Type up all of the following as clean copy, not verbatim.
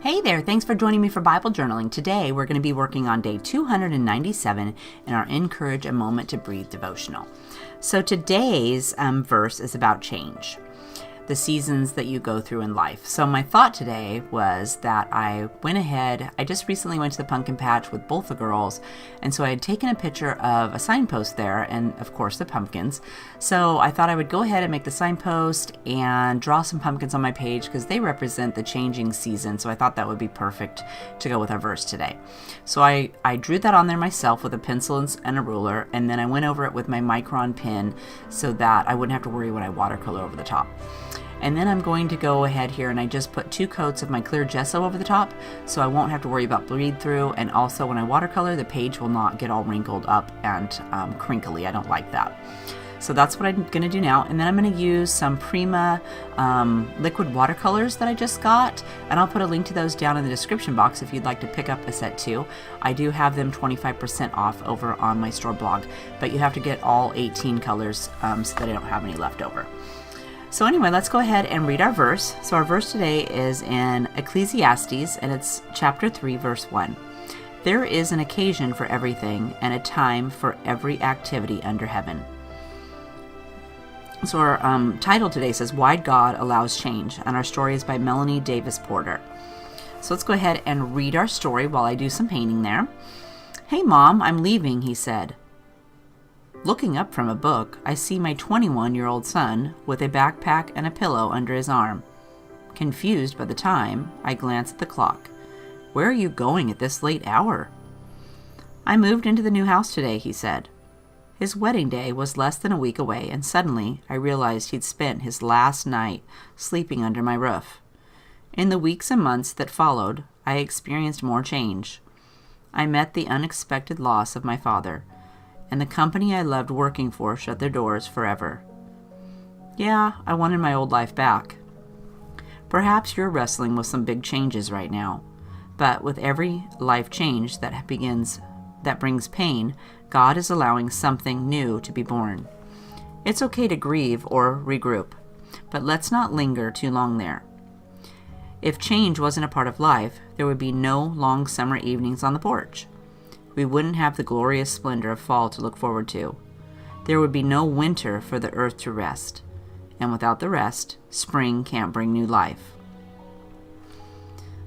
Hey there, thanks for joining me for Bible journaling. Today we're going to be working on day 297 in our Encourage a Moment to Breathe devotional. So today's verse is about change, the seasons that you go through in life. So my thought today was that I just recently went to the pumpkin patch with both the girls, and so I had taken a picture of a signpost there and of course the pumpkins. So I thought I would go ahead and make the signpost and draw some pumpkins on my page because they represent the changing season, so I thought that would be perfect to go with our verse today. So I drew that on there myself with a pencil and a ruler, and then I went over it with my Micron pen so that I wouldn't have to worry when I watercolor over the top. And then I'm going to go ahead here and I just put 2 coats of my clear gesso over the top so I won't have to worry about bleed through, and also when I watercolor the page will not get all wrinkled up and crinkly. I don't like that. So that's what I'm going to do now, and then I'm going to use some Prima liquid watercolors that I just got, and I'll put a link to those down in the description box if you'd like to pick up a set too. I do have them 25% off over on my store blog, but you have to get all 18 colors so that I don't have any left over. So anyway, let's go ahead and read our verse. So our verse today is in Ecclesiastes, and it's chapter 3, verse 1. There is an occasion for everything and a time for every activity under heaven. So our title today says, Why God Allows Change, and our story is by Melanie Davis Porter. So let's go ahead and read our story while I do some painting there. Hey Mom, I'm leaving, he said. Looking up from a book, I see my 21-year-old son with a backpack and a pillow under his arm. Confused by the time, I glance at the clock. Where are you going at this late hour? I moved into the new house today, he said. His wedding day was less than a week away, and suddenly I realized he'd spent his last night sleeping under my roof. In the weeks and months that followed, I experienced more change. I met the unexpected loss of my father, and the company I loved working for shut their doors forever. Yeah, I wanted my old life back. Perhaps you're wrestling with some big changes right now, but with every life change that brings pain, God is allowing something new to be born. It's okay to grieve or regroup, but let's not linger too long there. If change wasn't a part of life, there would be no long summer evenings on the porch. We wouldn't have the glorious splendor of fall to look forward to. There would be no winter for the earth to rest. And without the rest, spring can't bring new life.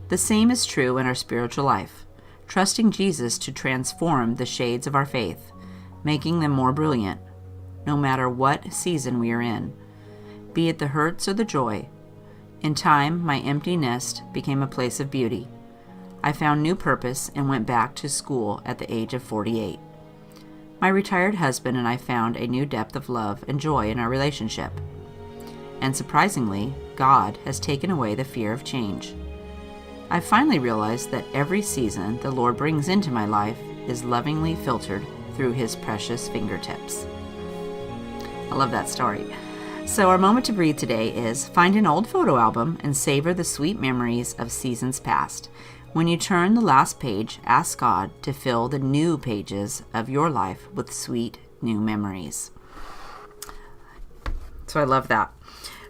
The same is true in our spiritual life, trusting Jesus to transform the shades of our faith, making them more brilliant, no matter what season we are in, be it the hurts or the joy. In time, my empty nest became a place of beauty. I found new purpose and went back to school at the age of 48. My retired husband and I found a new depth of love and joy in our relationship. And surprisingly, God has taken away the fear of change. I finally realized that every season the Lord brings into my life is lovingly filtered through His precious fingertips. I love that story. So our moment to breathe today is find an old photo album and savor the sweet memories of seasons past. When you turn the last page, ask God to fill the new pages of your life with sweet new memories. So I love that.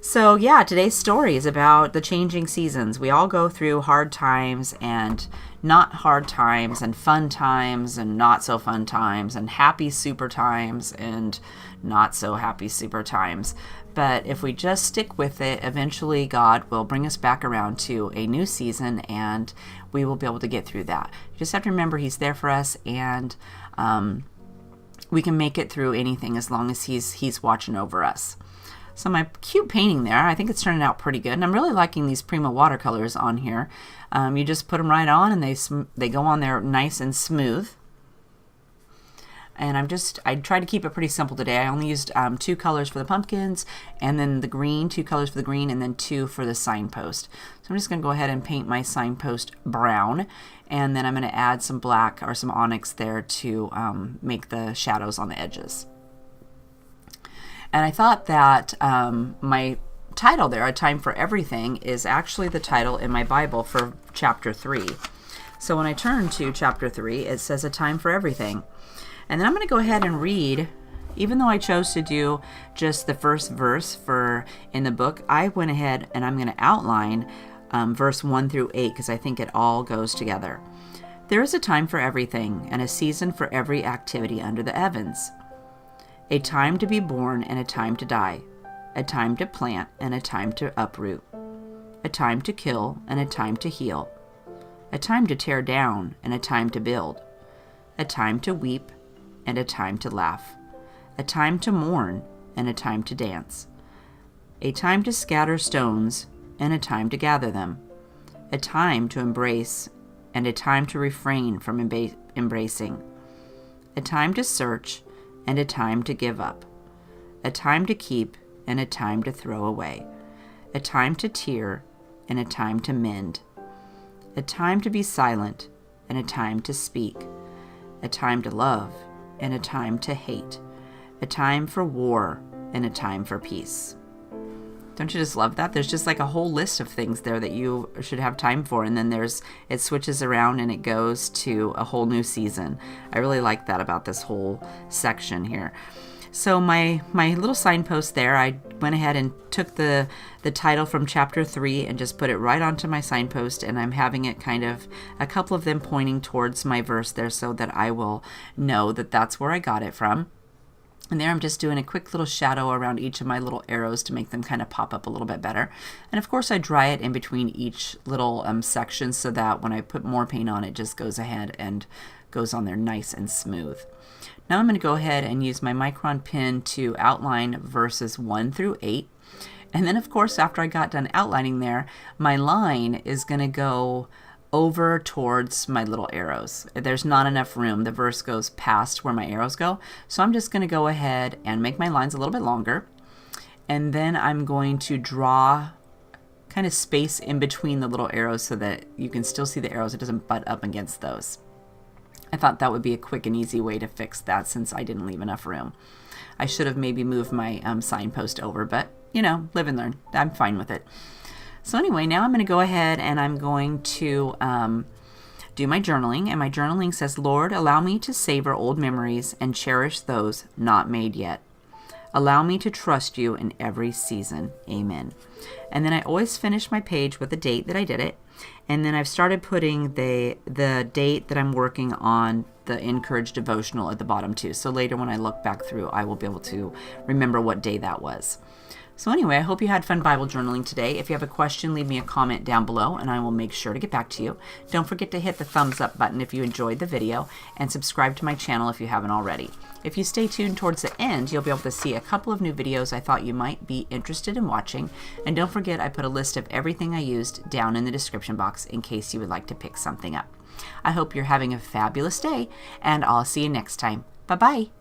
So yeah, today's story is about the changing seasons. We all go through hard times and not hard times and fun times and not so fun times and happy super times and not so happy super times. But if we just stick with it, eventually God will bring us back around to a new season and we will be able to get through that. You just have to remember He's there for us, and we can make it through anything as long as He's watching over us. So my cute painting there, I think it's turning out pretty good. And I'm really liking these Prima watercolors on here. You just put them right on and they go on there nice and smooth. And I tried to keep it pretty simple today. I only used 2 colors for the pumpkins, and then the green, 2 colors for the green, and then 2 for the signpost. So I'm just going to go ahead and paint my signpost brown, and then I'm going to add some black or some onyx there to make the shadows on the edges. And I thought that my title there, A Time for Everything, is actually the title in my Bible for chapter 3. So when I turn to chapter 3, it says A Time for Everything. And then I'm going to go ahead and read, even though I chose to do just the first verse in the book, I went ahead and I'm going to outline verse 1 through 8, because I think it all goes together. There is a time for everything, and a season for every activity under the heavens. A time to be born and a time to die. A time to plant and a time to uproot. A time to kill and a time to heal. A time to tear down and a time to build. A time to weep and a time to laugh. A time to mourn and a time to dance. A time to scatter stones and a time to gather them. A time to embrace and a time to refrain from embracing. A time to search and a time to give up. A time to keep and a time to throw away. A time to tear and a time to mend. A time to be silent and a time to speak. A time to love and a time to hate. A time for war and a time for peace. Don't you just love that? There's just like a whole list of things there that you should have time for, and then it switches around and it goes to a whole new season. I really like that about this whole section here. So my little signpost there, I went ahead and took the title from chapter 3 and just put it right onto my signpost, and I'm having it kind of a couple of them pointing towards my verse there so that I will know that that's where I got it from. And there I'm just doing a quick little shadow around each of my little arrows to make them kind of pop up a little bit better. And of course I dry it in between each little section so that when I put more paint on, it just goes ahead and goes on there nice and smooth. Now I'm going to go ahead and use my Micron pen to outline verses 1 through 8. And then of course after I got done outlining there, my line is going to go over towards my little arrows. There's not enough room. The verse goes past where my arrows go. So I'm just going to go ahead and make my lines a little bit longer. And then I'm going to draw kind of space in between the little arrows so that you can still see the arrows. It doesn't butt up against those. I thought that would be a quick and easy way to fix that since I didn't leave enough room. I should have maybe moved my signpost over, but you know, live and learn. I'm fine with it. So anyway, now I'm going to go ahead and I'm going to do my journaling. And my journaling says, Lord, allow me to savor old memories and cherish those not made yet. Allow me to trust you in every season. Amen. And then I always finish my page with the date that I did it. And then I've started putting the date that I'm working on the Encourage Devotional at the bottom too. So later when I look back through, I will be able to remember what day that was. So anyway, I hope you had fun Bible journaling today. If you have a question, leave me a comment down below and I will make sure to get back to you. Don't forget to hit the thumbs up button if you enjoyed the video and subscribe to my channel if you haven't already. If you stay tuned towards the end, you'll be able to see a couple of new videos I thought you might be interested in watching. And don't forget, I put a list of everything I used down in the description box in case you would like to pick something up. I hope you're having a fabulous day and I'll see you next time. Bye-bye.